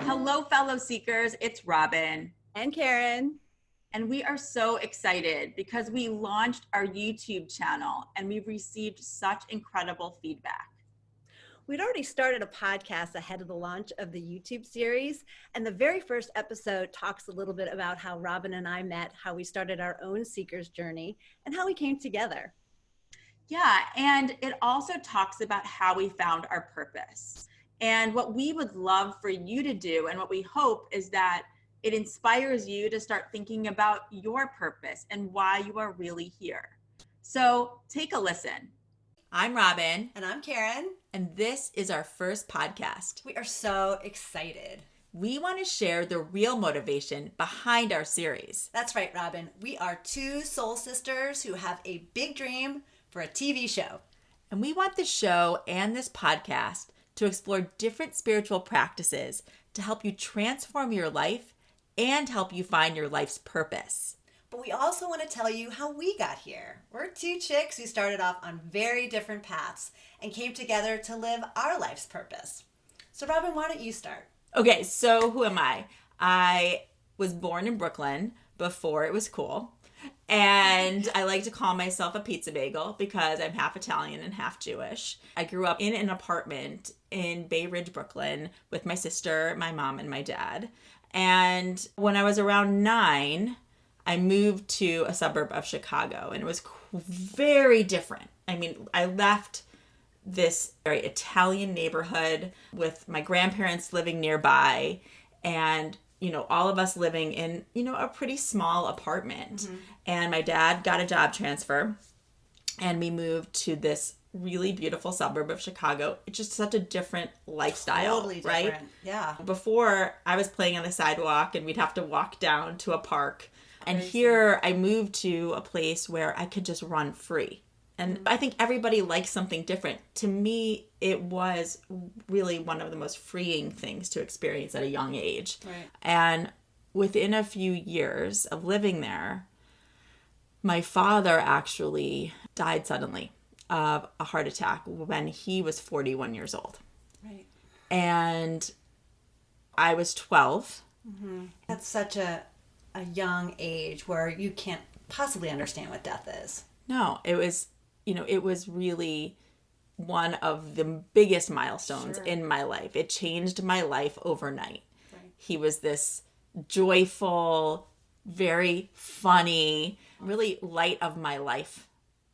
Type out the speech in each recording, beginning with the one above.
Hello, fellow seekers. It's Robyn. And Karen. And we are so excited because we launched our YouTube channel and we've received such incredible feedback. We'd already started a podcast ahead of the launch of the YouTube series. And the very first episode talks a little bit about how Robyn and I met, how we started our own seeker's journey, and how we came together. Yeah, and it also talks about how we found our purpose. And what we would love for you to do, and what we hope, is that it inspires you to start thinking about your purpose and why you are really here. So take a listen. I'm Robyn. And I'm Karen. And this is our first podcast. We are so excited. We want to share the real motivation behind our series. That's right, Robyn. We are two soul sisters who have a big dream for a TV show. And we want the show and this podcast to explore different spiritual practices to help you transform your life and help you find your life's purpose. But we also want to tell you how we got here. We're two chicks who started off on very different paths and came together to live our life's purpose. So Robyn, why don't you start? Okay, so who am I? I was born in Brooklyn before it was cool. And I like to call myself a pizza bagel because I'm half Italian and half Jewish. I grew up in an apartment in Bay Ridge, Brooklyn with my sister, my mom, and my dad. And when I was around 9, I moved to a suburb of Chicago, and it was very different. I mean, I left this very Italian neighborhood with my grandparents living nearby and, you know, all of us living in, you know, a pretty small apartment. Mm-hmm. And my dad got a job transfer and we moved to this really beautiful suburb of Chicago. It's just such a different lifestyle, totally different. Right? Yeah. Before, I was playing on the sidewalk and we'd have to walk down to a park. And here I moved to a place where I could just run free. And I think everybody likes something different. To me, it was really one of the most freeing things to experience at a young age. Right. And within a few years of living there, my father actually died suddenly of a heart attack when he was 41 years old. Right. And I was 12. Mm-hmm. That's such a young age where you can't possibly understand what death is. No, it was, you know, it was really one of the biggest milestones in my life. It changed my life overnight. Right. He was this joyful, very funny, really light of my life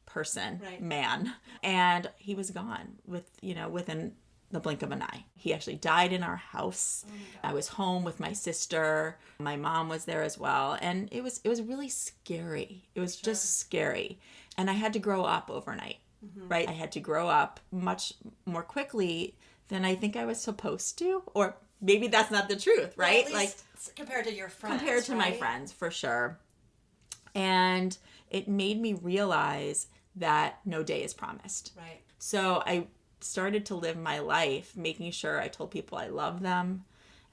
person, man. And he was gone within the blink of an eye. He actually died in our house. I was home with my sister. My mom was there as well. And it was really scary. It was just scary. And I had to grow up overnight, right? I had to grow up much more quickly than I think I was supposed to. Or maybe that's not the truth, right? Well, at least compared to your friends. Compared to my friends, for sure. And it made me realize that no day is promised. Right. So I started to live my life making sure I told people I love them.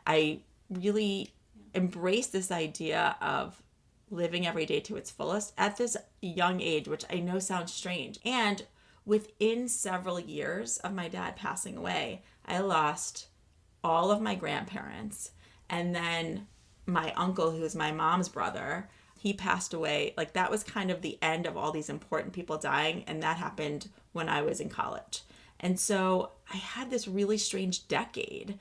I really embraced this idea of living every day to its fullest at this young age, which I know sounds strange. And within several years of my dad passing away, I lost all of my grandparents. And then my uncle, who's my mom's brother, he passed away. Like, that was kind of the end of all these important people dying. And that happened when I was in college. And so I had this really strange decade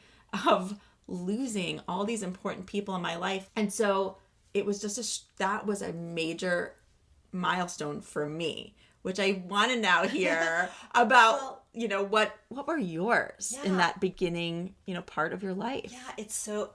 of losing all these important people in my life. And so it was just that was a major milestone for me, which I want to now hear about, you know, what were yours in that beginning, you know, part of your life? Yeah, it's so,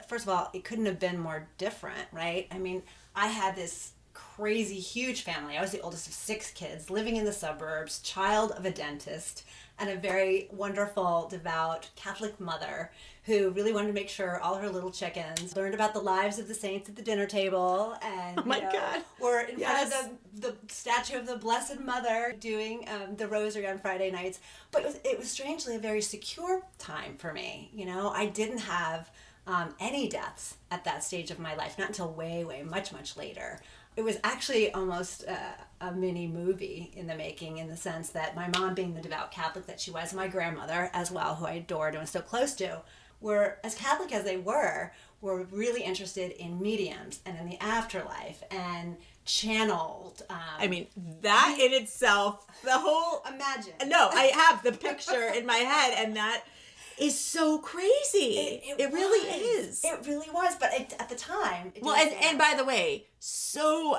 first of all, it couldn't have been more different, right? I mean, I had this crazy, huge family. I was the oldest of 6 kids, living in the suburbs, child of a dentist, and a very wonderful, devout Catholic mother who really wanted to make sure all her little chickens learned about the lives of the saints at the dinner table, and God, were in front of the statue of the Blessed Mother doing the rosary on Friday nights. But it was strangely a very secure time for me. You know, I didn't have any deaths at that stage of my life, not until way, much later. It was actually almost a mini movie in the making, in the sense that my mom, being the devout Catholic that she was, my grandmother as well, who I adored and was so close to, were, as Catholic as they were really interested in mediums and in the afterlife and channeled. I mean, that in itself, the whole... Imagine. No, I have the picture in my head, and that is so crazy. It really is. It really was, but at the time... Well, and by the way, so...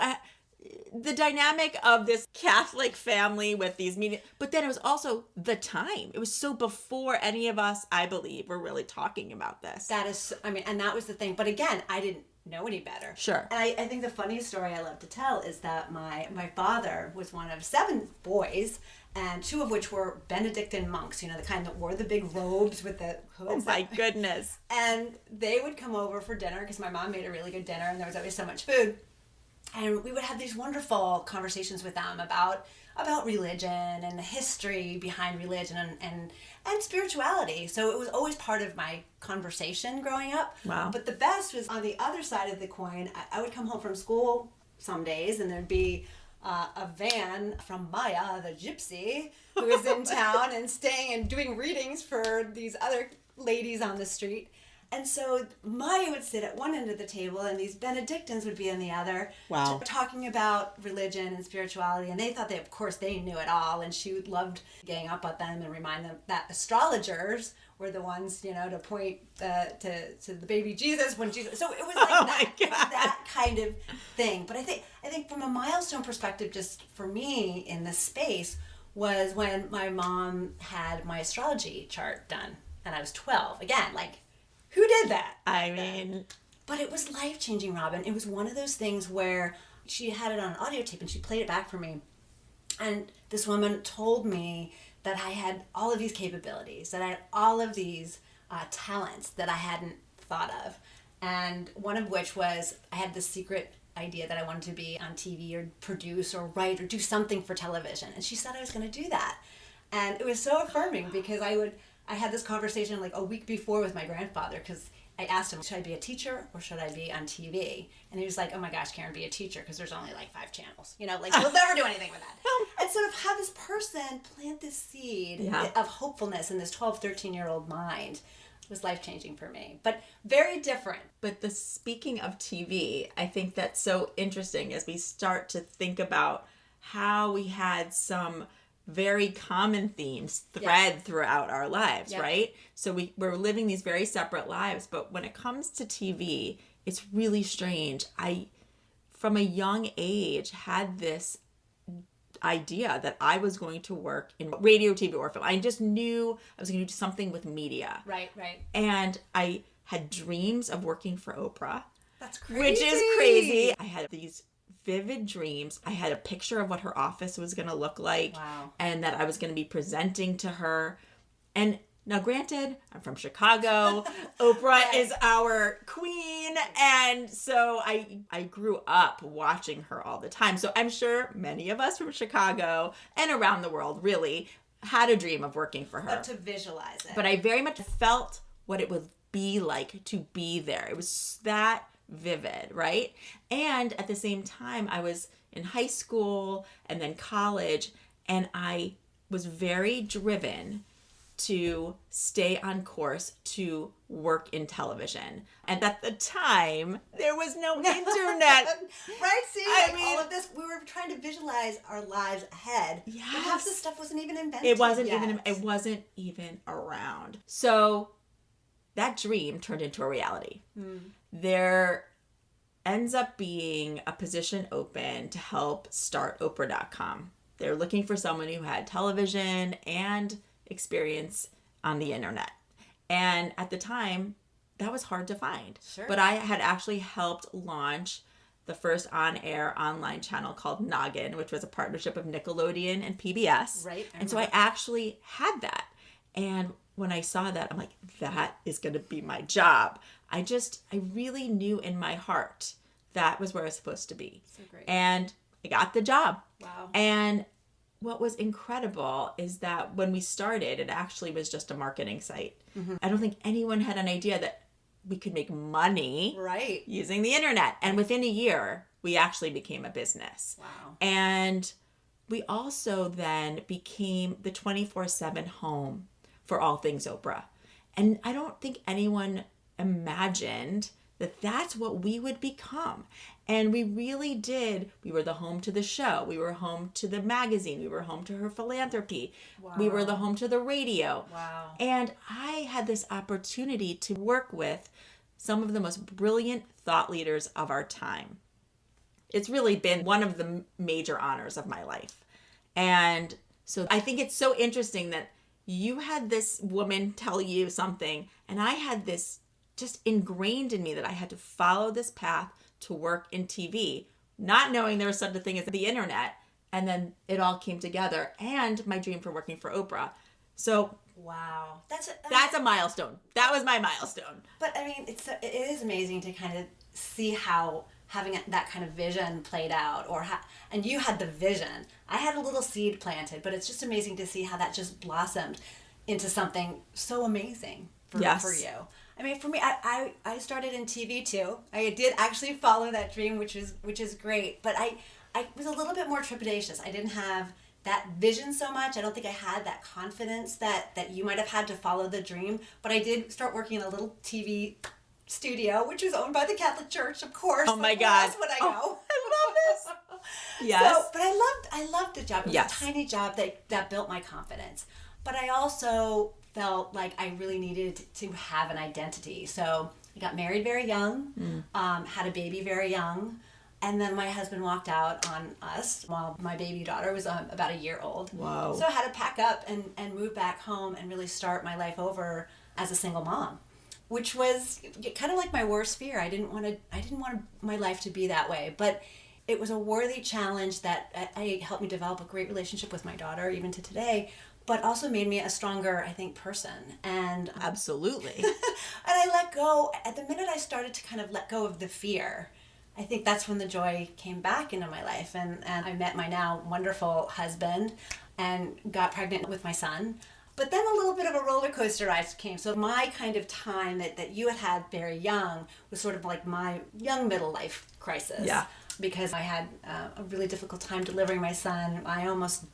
the dynamic of this Catholic family with these media, but then it was also the time. It was so before any of us, I believe, were really talking about this. That is, I mean, and that was the thing. But again, I didn't know any better. Sure. And I think the funniest story I love to tell is that my father was one of 7 boys, and 2 of which were Benedictine monks, you know, the kind that wore the big robes with the hoods. Oh my goodness. And they would come over for dinner because my mom made a really good dinner and there was always so much food. And we would have these wonderful conversations with them about religion and the history behind religion and spirituality. So it was always part of my conversation growing up. Wow. But the best was on the other side of the coin. I would come home from school some days and there'd be a van from Maya, the gypsy, who was in town and staying and doing readings for these other ladies on the street. And so Maya would sit at one end of the table and these Benedictines would be on the other. Wow. Talking about religion and spirituality. And they thought of course, they knew it all. And she loved getting up at them and remind them that astrologers were the ones, you know, to point to the baby Jesus when Jesus... So it was like that. It was that kind of thing. But I think from a milestone perspective, just for me in this space, was when my mom had my astrology chart done. And I was 12. Again, like... Who did that? I mean... But it was life-changing, Robyn. It was one of those things where she had it on audio tape and she played it back for me. And this woman told me that I had all of these capabilities, that I had all of these talents that I hadn't thought of. And one of which was I had this secret idea that I wanted to be on TV or produce or write or do something for television. And she said I was going to do that. And it was so affirming because I had this conversation like a week before with my grandfather because I asked him, should I be a teacher or should I be on TV? And he was like, oh my gosh, Karen, be a teacher because there's only like 5 channels. You know, like you'll never do anything with that. And so to have this person plant this seed of hopefulness in this 12, 13-year-old mind was life-changing for me, but very different. But speaking of TV, I think that's so interesting as we start to think about how we had some very common themes thread throughout our lives, right? So we're living these very separate lives, but when it comes to TV, it's really strange. I, from a young age, had this idea that I was going to work in radio, TV, or film. I just knew I was going to do something with media. Right. And I had dreams of working for Oprah. That's crazy. Which is crazy. I had these vivid dreams. I had a picture of what her office was going to look like. Wow. And that I was going to be presenting to her. And now granted, I'm from Chicago. Oprah is our queen. And so I grew up watching her all the time. So I'm sure many of us from Chicago and around the world really had a dream of working for her. But to visualize it. But I very much felt what it would be like to be there. It was that vivid, right? And at the same time, I was in high school and then college, and I was very driven to stay on course to work in television. And at the time, there was no internet. Right? See, I mean, all of this, we were trying to visualize our lives ahead. Yes. But half this stuff wasn't even invented. It wasn't even around. So that dream turned into a reality. There ends up being a position open to help start Oprah.com. They're looking for someone who had television and experience on the internet. And at the time, that was hard to find. Sure. But I had actually helped launch the first on-air online channel called Noggin, which was a partnership of Nickelodeon and PBS. Right. And so I actually had that. And when I saw that, I'm like, that is going to be my job. I really knew in my heart that was where I was supposed to be. So great. And I got the job. Wow. And what was incredible is that when we started, it actually was just a marketing site. I don't think anyone had an idea that we could make money using the internet. And within a year, we actually became a business. Wow. And we also then became the 24/7 home for all things Oprah. And I don't think anyone imagined that that's what we would become. And we really did. We were the home to the show. We were home to the magazine. We were home to her philanthropy. Wow. We were the home to the radio. Wow. And I had this opportunity to work with some of the most brilliant thought leaders of our time. It's really been one of the major honors of my life. And so I think it's so interesting that you had this woman tell you something, and I had this just ingrained in me that I had to follow this path to work in TV, not knowing there was such a thing as the internet. And then it all came together, and my dream for working for Oprah. So wow, that's a milestone. That was my milestone. But I mean, it is amazing to kind of see how having that kind of vision played out, and you had the vision. I had a little seed planted, but it's just amazing to see how that just blossomed into something so amazing for you. I mean, for me, I started in TV too. I did actually follow that dream, which is great. But I was a little bit more trepidatious. I didn't have that vision so much. I don't think I had that confidence that you might have had to follow the dream. But I did start working in a little TV studio, which was owned by the Catholic Church, of course. Oh my God! Where else would I go? I love this. Yes. So, but I loved the job. It was a tiny job that built my confidence. But I also felt like I really needed to have an identity. So I got married very young, had a baby very young, and then my husband walked out on us while my baby daughter was about a year old. Wow. So I had to pack up and move back home and really start my life over as a single mom, which was kind of like my worst fear. I didn't want my life to be that way, but it was a worthy challenge that helped me develop a great relationship with my daughter, even to today, but also made me a stronger, I think, person. And absolutely. And I let go. At the minute I started to kind of let go of the fear, I think that's when the joy came back into my life. And I met my now wonderful husband and got pregnant with my son. But then a little bit of a roller coaster ride came. So my kind of time that you had very young was sort of like my young middle life crisis. Yeah. Because I had a really difficult time delivering my son. I almost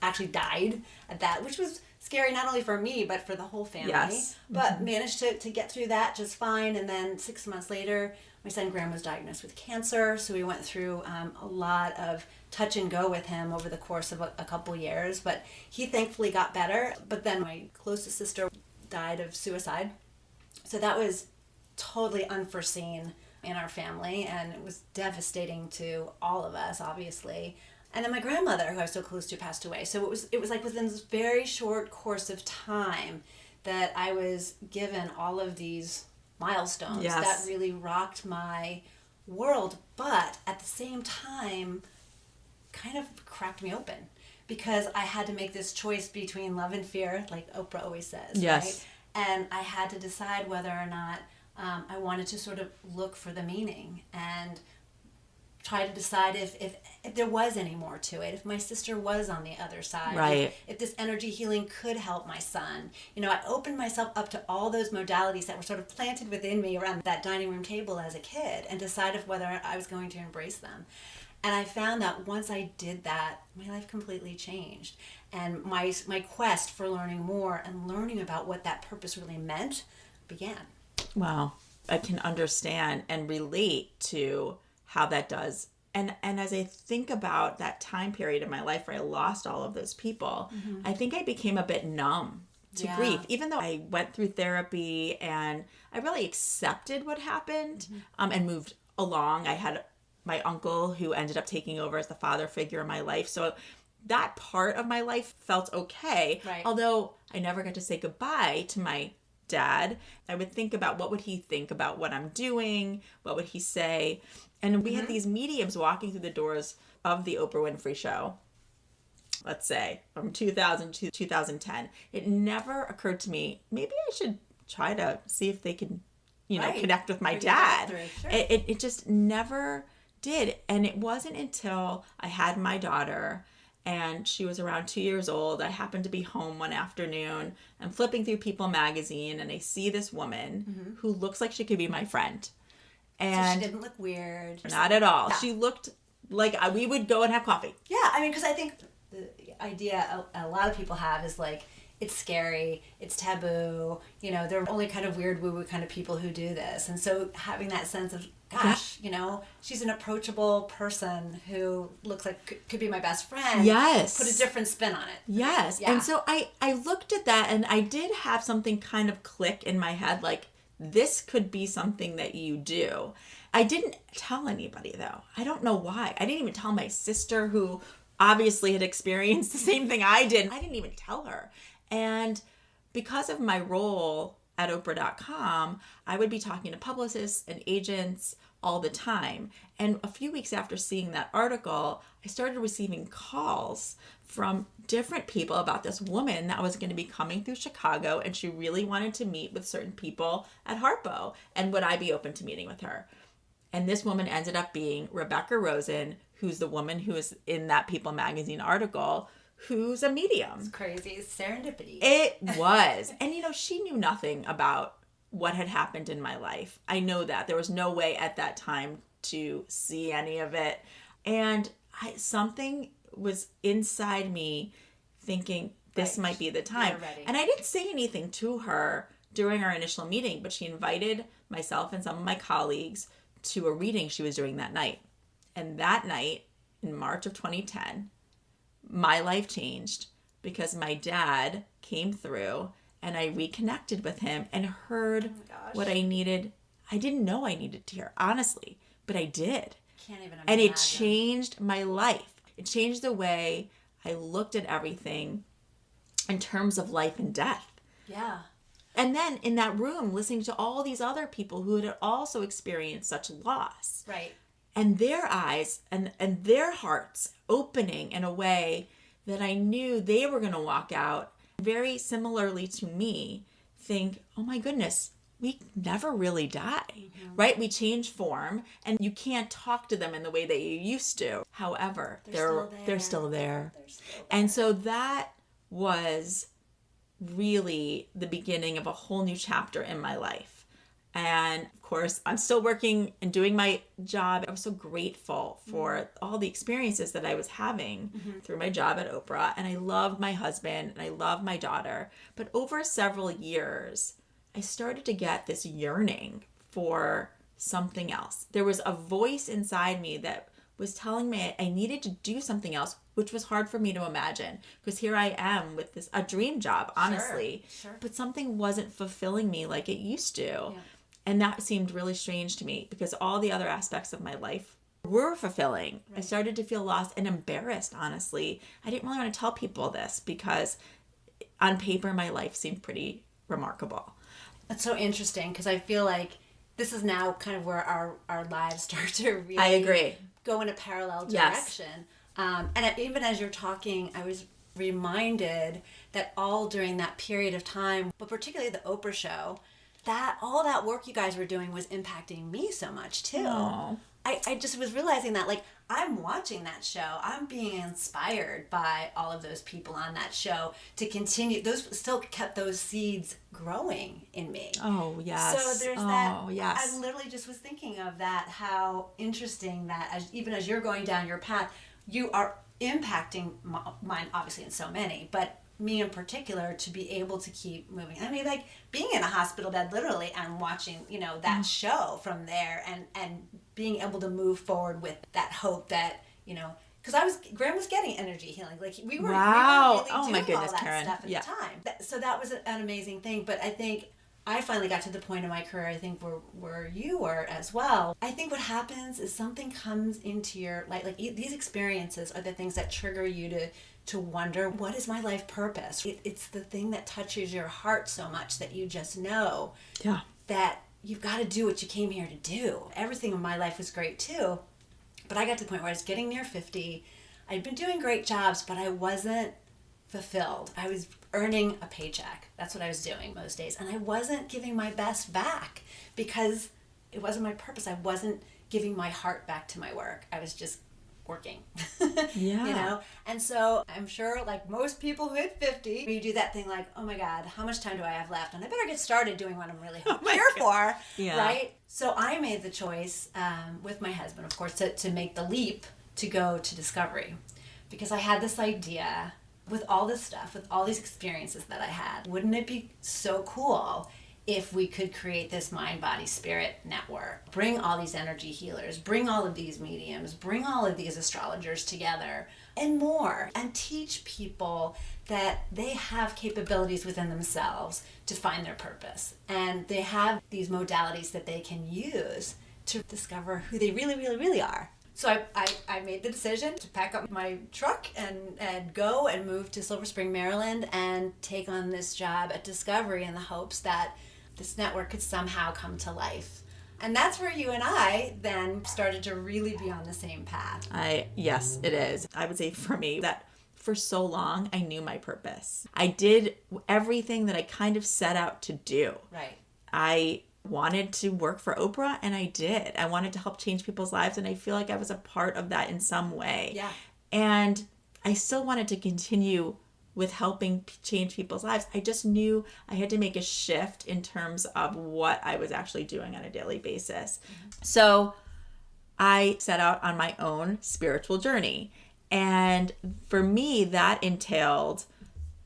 actually died at that, which was scary not only for me, but for the whole family. Yes. But managed to get through that just fine. And then 6 months later, my son Graham was diagnosed with cancer. So we went through a lot of touch and go with him over the course of a couple years. But he thankfully got better. But then my closest sister died of suicide. So that was totally unforeseen in our family, and it was devastating to all of us, obviously. And then my grandmother, who I was so close to, passed away. So it was like within this very short course of time that I was given all of these milestones that really rocked my world, but at the same time kind of cracked me open, because I had to make this choice between love and fear, like Oprah always says. Yes. Right? And I had to decide whether or not I wanted to sort of look for the meaning and try to decide if there was any more to it, if my sister was on the other side, right. if this energy healing could help my son. You know, I opened myself up to all those modalities that were sort of planted within me around that dining room table as a kid, and decided whether I was going to embrace them. And I found that once I did that, my life completely changed. And my quest for learning more and learning about what that purpose really meant began. Wow. I can understand and relate to how that does. And as I think about that time period in my life where I lost all of those people, I think I became a bit numb to grief, even though I went through therapy and I really accepted what happened and moved along. I had my uncle who ended up taking over as the father figure in my life. So that part of my life felt okay. Right. Although I never got to say goodbye to my dad. I would think about what would he think about what I'm doing? What would he say? And we had these mediums walking through the doors of the Oprah Winfrey show, let's say, from 2000 to 2010. It never occurred to me, maybe I should try to see if they can, connect with my dad. Sure. It just never did. And it wasn't until I had my daughter and she was around 2 years old. I happened to be home one afternoon. I'm flipping through People magazine and I see this woman who looks like she could be my friend. And so she didn't look weird. Not at all. Yeah. She looked like we would go and have coffee. Yeah, I mean, because I think the idea a lot of people have is like, it's scary, it's taboo, you know, they're only kind of weird woo-woo kind of people who do this. And so having that sense of, gosh, you know, she's an approachable person who looks like could be my best friend. Yes. Put a different spin on it. Yes. Yeah. And so I looked at that, and I did have something kind of click in my head, like, this could be something that you do. I didn't tell anybody, though. I don't know why. I didn't even tell my sister, who obviously had experienced the same thing I did. I didn't even tell her. And because of my role at Oprah.com, I would be talking to publicists and agents all the time. And a few weeks after seeing that article, I started receiving calls from different people about this woman that was going to be coming through Chicago, and she really wanted to meet with certain people at Harpo, and would I be open to meeting with her? And this woman ended up being Rebecca Rosen, who's the woman who is in that People magazine article, who's a medium. It's crazy. It's serendipity. It was. And, you know, she knew nothing about what had happened in my life. I know that. There was no way at that time to see any of it. And something was inside me thinking, this might be the time. And I didn't say anything to her during our initial meeting, but she invited myself and some of my colleagues to a reading she was doing that night. And that night, in March of 2010, my life changed because my dad came through, and I reconnected with him and heard what I needed. I didn't know I needed to hear, honestly, but I did. Can't even imagine. And it changed my life. It changed the way I looked at everything in terms of life and death. Yeah. And then in that room, listening to all these other people who had also experienced such loss. Right. And their eyes and their hearts opening in a way that I knew they were going to walk out very similarly to me, think, oh my goodness, we never really die, right? We change form, and you can't talk to them in the way that you used to. However, they're still there. And so that was really the beginning of a whole new chapter in my life. And of course, I'm still working and doing my job. I was so grateful for all the experiences that I was having through my job at Oprah. And I loved my husband and I loved my daughter. But over several years, I started to get this yearning for something else. There was a voice inside me that was telling me I needed to do something else, which was hard for me to imagine, because here I am with a dream job, honestly. Sure. But something wasn't fulfilling me like it used to. Yeah. And that seemed really strange to me, because all the other aspects of my life were fulfilling. Right. I started to feel lost and embarrassed, honestly. I didn't really want to tell people this, because on paper, my life seemed pretty remarkable. That's so interesting, because I feel like this is now kind of where our lives start to really I agree. Go in a parallel direction. Yes. And even as you're talking, I was reminded that all during that period of time, but particularly the Oprah show, that all that work you guys were doing was impacting me so much too. Aww. I just was realizing that, like, I'm watching that show. I'm being inspired by all of those people on that show to continue. Those still kept those seeds growing in me. Oh, yes. So there's that. Yes. I literally just was thinking of that, how interesting that even as you're going down your path, you are impacting mine, obviously, in so many, but me in particular, to be able to keep moving. I mean, like, being in a hospital bed literally and watching, that show from there, and being able to move forward with that hope that, because Graham was getting energy healing. Like, we were, wow. we were really doing all that Karen. stuff at the time. So that was an amazing thing. But I think I finally got to the point in my career, I think, where you were as well. I think what happens is something comes into your life. Like, these experiences are the things that trigger you to wonder, what is my life purpose? It's the thing that touches your heart so much that you just know that you've got to do what you came here to do. Everything in my life was great too, but I got to the point where I was getting near 50. I'd been doing great jobs, but I wasn't fulfilled. I was earning a paycheck. That's what I was doing most days. And I wasn't giving my best back because it wasn't my purpose. I wasn't giving my heart back to my work. I was just working. And so I'm sure, like most people who hit 50, you do that thing like, oh my God, how much time do I have left? And I better get started doing what I'm really here for, right? So I made the choice with my husband, of course, to make the leap to go to Discovery, because I had this idea with all this stuff, with all these experiences that I had, wouldn't it be so cool if we could create this mind, body, spirit network, bring all these energy healers, bring all of these mediums, bring all of these astrologers together and more, and teach people that they have capabilities within themselves to find their purpose. And they have these modalities that they can use to discover who they really, really, really are. So I made the decision to pack up my truck and go and move to Silver Spring, Maryland, and take on this job at Discovery in the hopes that this network could somehow come to life. And that's where you and I then started to really be on the same path. Yes, it is. I would say for me that for so long, I knew my purpose. I did everything that I kind of set out to do. Right. I wanted to work for Oprah, and I did. I wanted to help change people's lives, and I feel like I was a part of that in some way. Yeah. And I still wanted to continue with helping change people's lives. I just knew I had to make a shift in terms of what I was actually doing on a daily basis. Mm-hmm. So I set out on my own spiritual journey. And for me, that entailed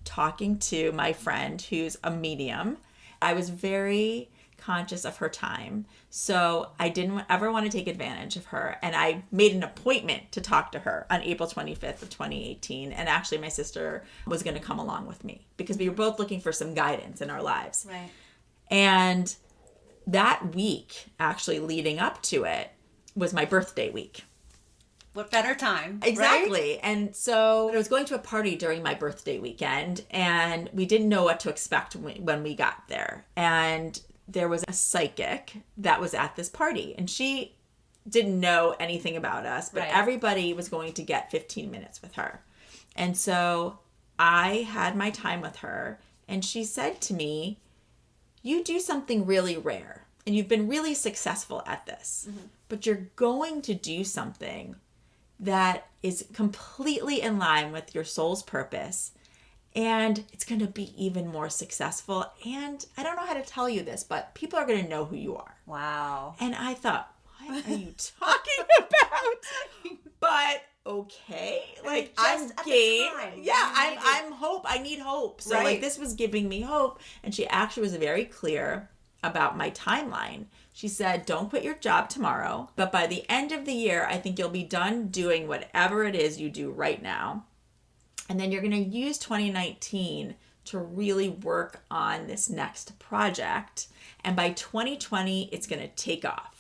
talking to my friend who's a medium. I was very conscious of her time. So I didn't ever want to take advantage of her. And I made an appointment to talk to her on April 25th of 2018. And actually my sister was going to come along with me because we were both looking for some guidance in our lives. Right. And that week, actually leading up to it, was my birthday week. What better time? Exactly. Right? And so I was going to a party during my birthday weekend, and we didn't know what to expect when we got there. And there was a psychic that was at this party, and she didn't know anything about us, but everybody was going to get 15 minutes with her. And so I had my time with her, and she said to me, "You do something really rare, and you've been really successful at this, but you're going to do something that is completely in line with your soul's purpose, and it's going to be even more successful. And I don't know how to tell you this, but people are going to know who you are." Wow. And I thought, what are you talking about? But okay, like I'm game. Yeah, I'm hope. I need hope. So like this was giving me hope. And she actually was very clear about my timeline. She said, "Don't quit your job tomorrow, but by the end of the year, I think you'll be done doing whatever it is you do right now. And then you're going to use 2019 to really work on this next project. And by 2020, it's going to take off."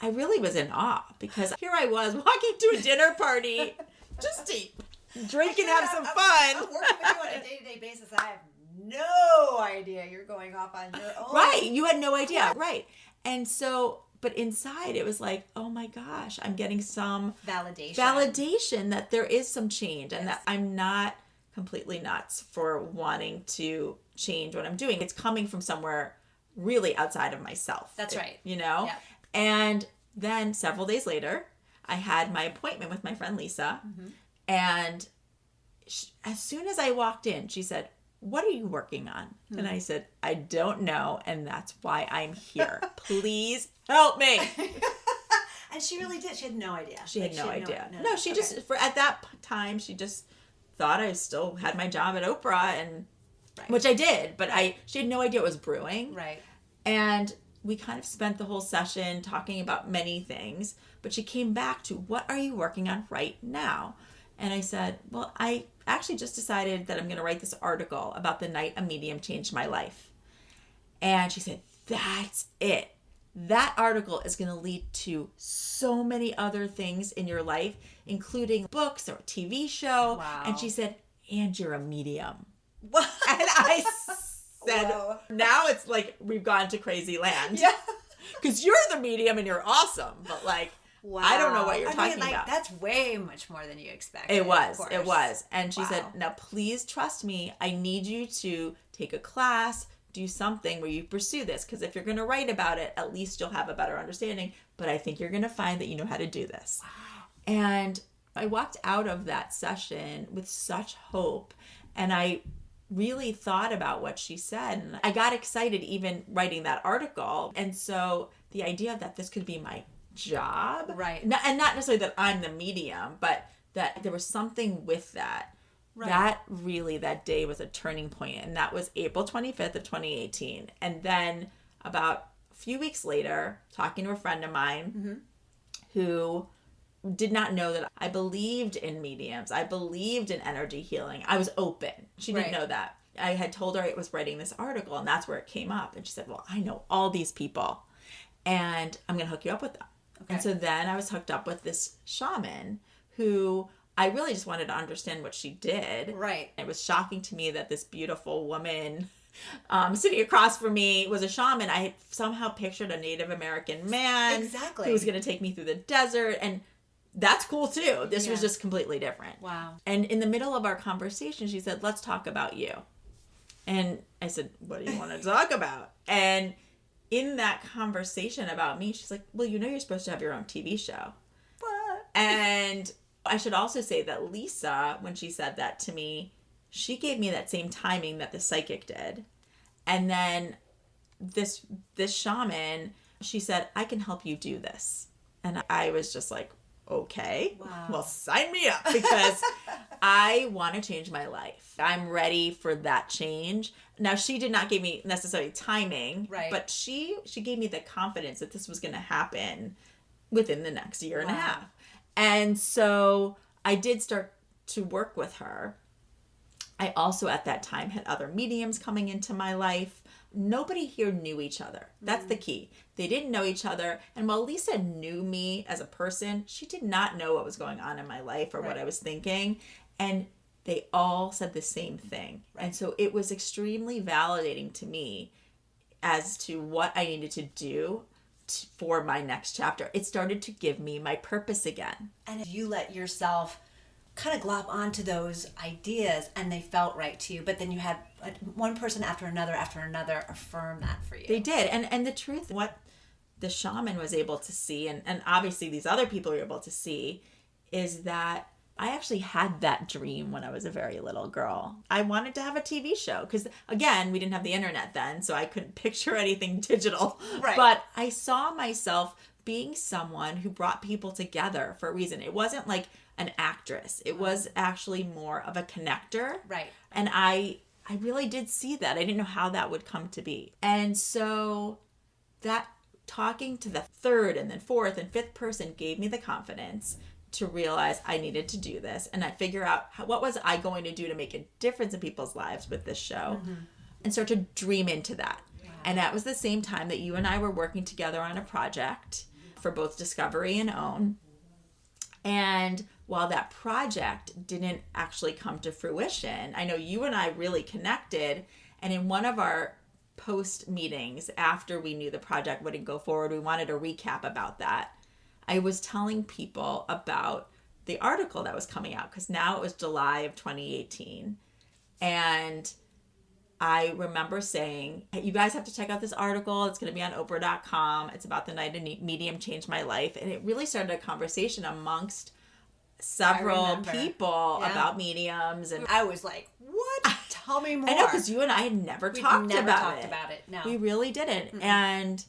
I really was in awe because here I was walking to a dinner party just to drink and have some fun. I'm working with you on a day-to-day basis. I have no idea you're going off on your own. Right. You had no idea. Right. And so, but inside it was like, oh my gosh, I'm getting some validation that there is some change and that I'm not completely nuts for wanting to change what I'm doing. It's coming from somewhere really outside of myself. That's right. You know? Yeah. And then several days later, I had my appointment with my friend Lisa. And as soon as I walked in, she said, "What are you working on?" And I said, "I don't know, and that's why I'm here. Please help me." And she really did. She had no idea. She had no idea. No, she just, at that time, she just thought I still had my job at Oprah, and which I did, but she had no idea what was brewing. Right. And we kind of spent the whole session talking about many things, but she came back to, "What are you working on right now?" And I said, "Well, I actually just decided that I'm going to write this article about the night a medium changed my life." And she said, "That's it. That article is going to lead to so many other things in your life, including books or a TV show." Wow. And she said, "And you're a medium." What? And I said, now it's like we've gone to crazy land. Yeah. Because you're the medium and you're awesome. But like, wow. I don't know what you're talking about. That's way much more than you expected. It was. And she said, "Now please trust me. I need you to take a class, do something where you pursue this. Because if you're going to write about it, at least you'll have a better understanding. But I think you're going to find that you know how to do this." Wow. And I walked out of that session with such hope. And I really thought about what she said. And I got excited even writing that article. And so the idea that this could be my job. Right. And not necessarily that I'm the medium, but that there was something with that Right. That day was a turning point, and that was April 25th of 2018. And then about a few weeks later, talking to a friend of mine who did not know that I believed in mediums. I believed in energy healing. I was open. She didn't know that. I had told her I was writing this article, and that's where it came up. And she said, well, I know all these people, and I'm going to hook you up with them. Okay. And so then I was hooked up with this shaman who I really just wanted to understand what she did. Right. It was shocking to me that this beautiful woman sitting across from me was a shaman. I had somehow pictured a Native American man who was going to take me through the desert, and that's cool too. This was just completely different. Wow. And in the middle of our conversation, she said, let's talk about you. And I said, what do you want to talk about? And in that conversation about me, she's like, well, you know you're supposed to have your own TV show. What? And I should also say that Lisa, when she said that to me, she gave me that same timing that the psychic did. And then this shaman, she said, I can help you do this. And I was just like, okay, well, sign me up, because I want to change my life. I'm ready for that change. Now, she did not give me necessarily timing, but she gave me the confidence that this was going to happen within the next year and a half. And so I did start to work with her. I also at that time had other mediums coming into my life. Nobody here knew each other. That's the key. They didn't know each other. And while Lisa knew me as a person, she did not know what was going on in my life or what I was thinking. And they all said the same thing. And so it was extremely validating to me as to what I needed to do for my next chapter. It started to give me my purpose again. And if you let yourself kind of glop onto those ideas and they felt right to you, but then you had one person after another affirm that for you. They did. And the truth, what the shaman was able to see, and obviously these other people were able to see, is that I actually had that dream when I was a very little girl. I wanted to have a TV show because, again, we didn't have the internet then, so I couldn't picture anything digital. Right. But I saw myself being someone who brought people together for a reason. It wasn't like an actress. It was actually more of a connector. Right. And I really did see that. I didn't know how that would come to be. And so that talking to the third and then fourth and fifth person gave me the confidence to realize I needed to do this, and I figure out what was I going to do to make a difference in people's lives with this show, and start to dream into that. Wow. And that was the same time that you and I were working together on a project for both Discovery and Own. And while that project didn't actually come to fruition, I know you and I really connected, and in one of our post meetings after we knew the project wouldn't go forward, we wanted a recap about that. I was telling people about the article that was coming out, because now it was July of 2018. And I remember saying, hey, you guys have to check out this article. It's going to be on Oprah.com. It's about the night a medium changed my life. And it really started a conversation amongst several people about mediums. And I was like, what? Tell me more. I know, because you and I had never talked about it. No. We really didn't. Mm-mm. And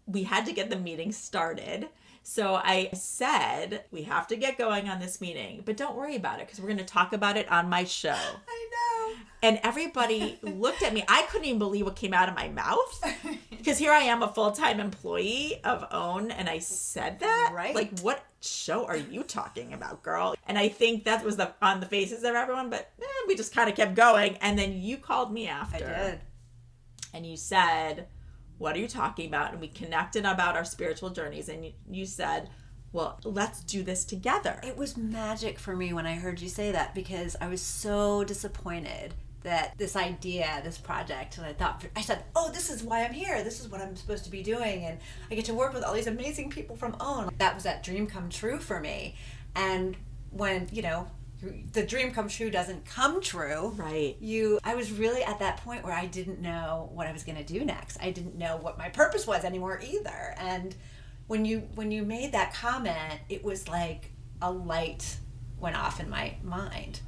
we had to get the meeting started. So I said, we have to get going on this meeting, but don't worry about it because we're going to talk about it on my show. I know. And everybody looked at me. I couldn't even believe what came out of my mouth, because here I am, a full-time employee of OWN, and I said that? Right. Like, what show are you talking about, girl? And I think that was on the faces of everyone, but we just kind of kept going. And then you called me after. I did. And you said, what are you talking about? And we connected about our spiritual journeys. And you said, well, let's do this together. It was magic for me when I heard you say that, because I was so disappointed that this idea, this project, and I said, oh, this is why I'm here. This is what I'm supposed to be doing. And I get to work with all these amazing people from OWN. That was that dream come true for me. And when, the dream come true doesn't come true. Right. I was really at that point where I didn't know what I was going to do next. I didn't know what my purpose was anymore either. And when you made that comment, it was like a light went off in my mind,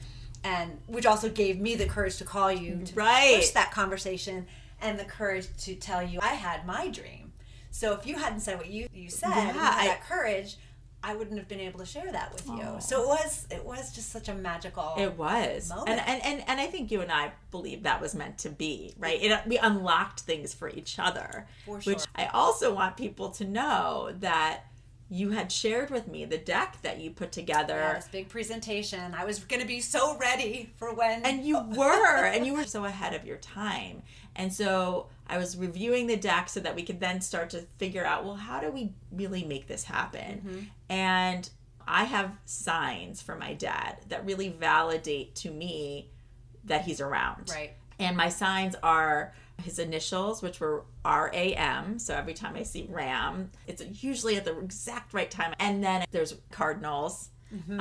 and which also gave me the courage to call you to push that conversation, and the courage to tell you I had my dream. So if you hadn't said what you said, and had that courage, I wouldn't have been able to share that with you. Aw. So it was just such a magical It was. moment. And I think you and I believe that was meant to be, right? We unlocked things for each other. For sure. Which I also want people to know that you had shared with me the deck that you put together. Yeah, this big presentation. I was going to be so ready for when. And you were so ahead of your time. And so I was reviewing the deck so that we could then start to figure out, well, how do we really make this happen? Mm-hmm. And I have signs for my dad that really validate to me that he's around. Right. And my signs are his initials, which were RAM. So every time I see Ram, it's usually at the exact right time. And then there's cardinals. Mm-hmm.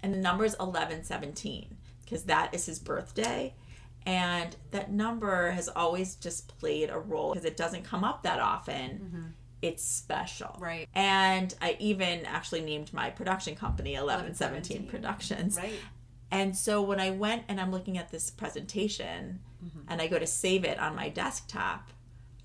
And the number is 1117 because that is his birthday. And that number has always just played a role because it doesn't come up that often. Mm-hmm. It's special. Right. And I even actually named my production company 1117 Productions. Right. And so when I went and I'm looking at this presentation and I go to save it on my desktop,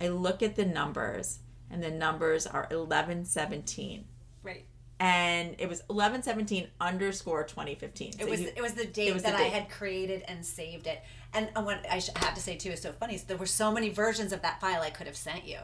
I look at the numbers and the numbers are 1117. Right. And it was 1117_2015. It was the date that I had created and saved it. And what I have to say too is so funny. So there were so many versions of that file I could have sent you.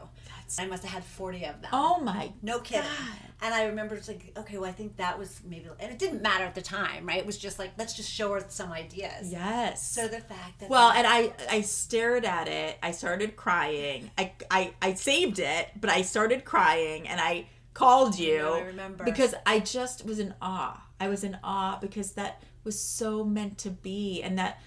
I must have had 40 of them. Oh my No kidding. God. And I remember it's like, okay, well, I think that was maybe, and it didn't matter at the time, right? It was just like, let's just show her some ideas. Yes. So the fact that and I stared at it. I started crying. I saved it, but I started crying and I called you. I remember. Because I just was in awe. I was in awe because that was so meant to be, and that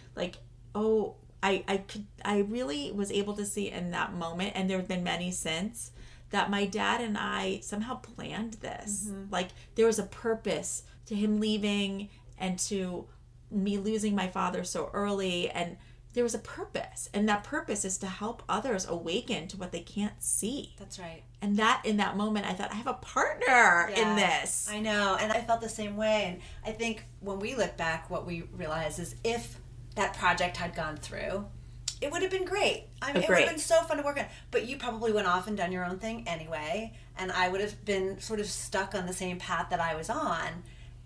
I really was able to see in that moment, and there have been many since, that my dad and I somehow planned this. Mm-hmm. Like there was a purpose to him leaving and to me losing my father so early, and there was a purpose, and that purpose is to help others awaken to what they can't see. That's right. And that in that moment, I thought, I have a partner in Yeah, this. I know, and I felt the same way. And I think when we look back, what we realize is if that project had gone through, it would have been great. I mean, it would have been so fun to work on. But you probably went off and done your own thing anyway, and I would have been sort of stuck on the same path that I was on.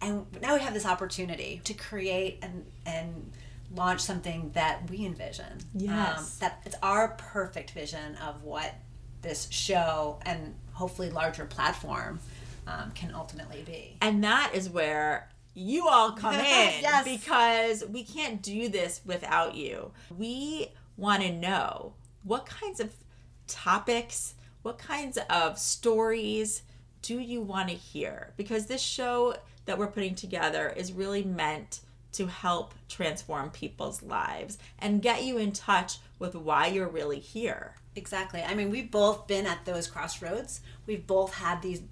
And now we have this opportunity to create and launch something that we envision. Yes. That it's our perfect vision of what this show and hopefully larger platform can ultimately be. And that is where you all come in. Yes. Because we can't do this without you. We want to know what kinds of topics, what kinds of stories do you want to hear? Because this show that we're putting together is really meant to help transform people's lives and get you in touch with why you're really here. Exactly. I mean, we've both been at those crossroads. We've both had these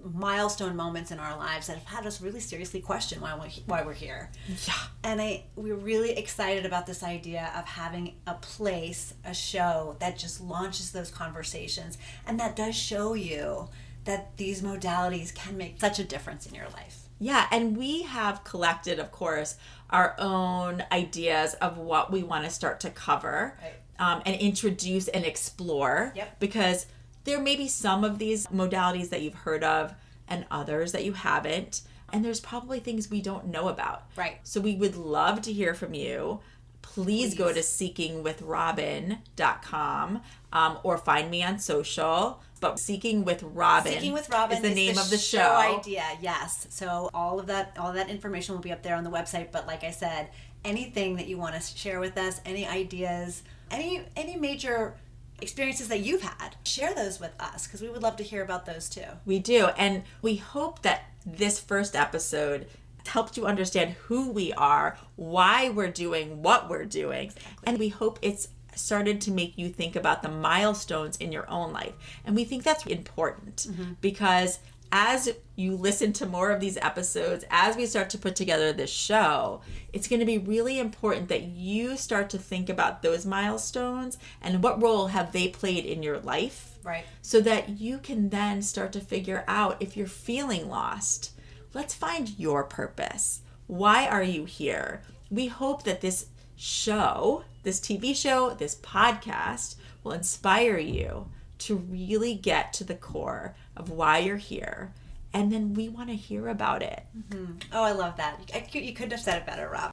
milestone moments in our lives that have had us really seriously question why we're here. Yeah. And we're really excited about this idea of having a place, a show that just launches those conversations and that does show you that these modalities can make such a difference in your life. Yeah, and we have collected, of course, our own ideas of what we want to start to cover, right. And introduce and explore. Yep. Because there may be some of these modalities that you've heard of and others that you haven't. And there's probably things we don't know about. Right. So we would love to hear from you. Please go to seekingwithrobyn.com or find me on social. But Seeking with Robyn, is the name of the show. Idea, yes. So all of that information will be up there on the website. But like I said, anything that you want to share with us, any ideas, any major experiences that you've had, share those with us because we would love to hear about those too. We do, and we hope that this first episode helped you understand who we are, why we're doing what we're doing, exactly. And we hope it's started to make you think about the milestones in your own life. And we think that's important because as you listen to more of these episodes, as we start to put together this show, it's going to be really important that you start to think about those milestones and what role have they played in your life. Right. So that you can then start to figure out if you're feeling lost. Let's find your purpose. Why are you here? We hope that this show, this TV show, this podcast will inspire you to really get to the core of why you're here and then we want to hear about it. Oh, I love that. You couldn't have said it better, Rob.